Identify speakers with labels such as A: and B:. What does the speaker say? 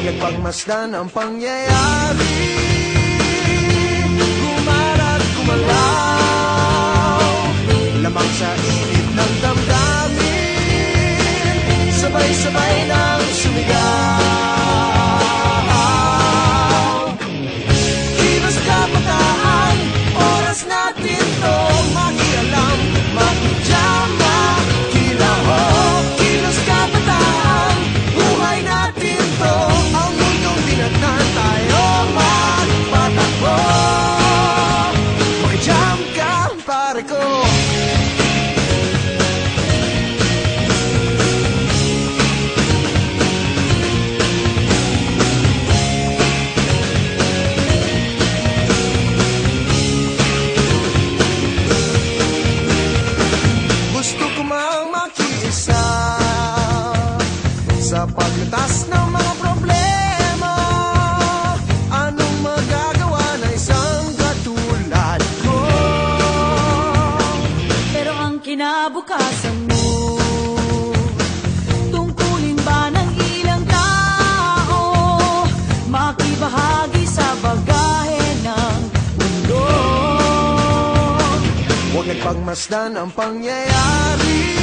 A: nagpagmasdan ang pangyayari. Gumarat, gumalaw, lamang sa init ng damdamin, sabay-sabay nang sumigaw. Kilos kabataan, oras natin to makialam, makijama, kilaho. Kilos kabataan, buhay natin to, ang mundong binagnan tayo magpatakbo. Makijam ka, pare ko. Sa paglutas ng mga problema, anong magagawa na isang katulad ko?
B: Pero ang kinabukasan mo, tungkulin ba ng ilang tao makibahagi sa bagahe ng mundo?
A: Huwag nagpagmasdan ang pangyayari.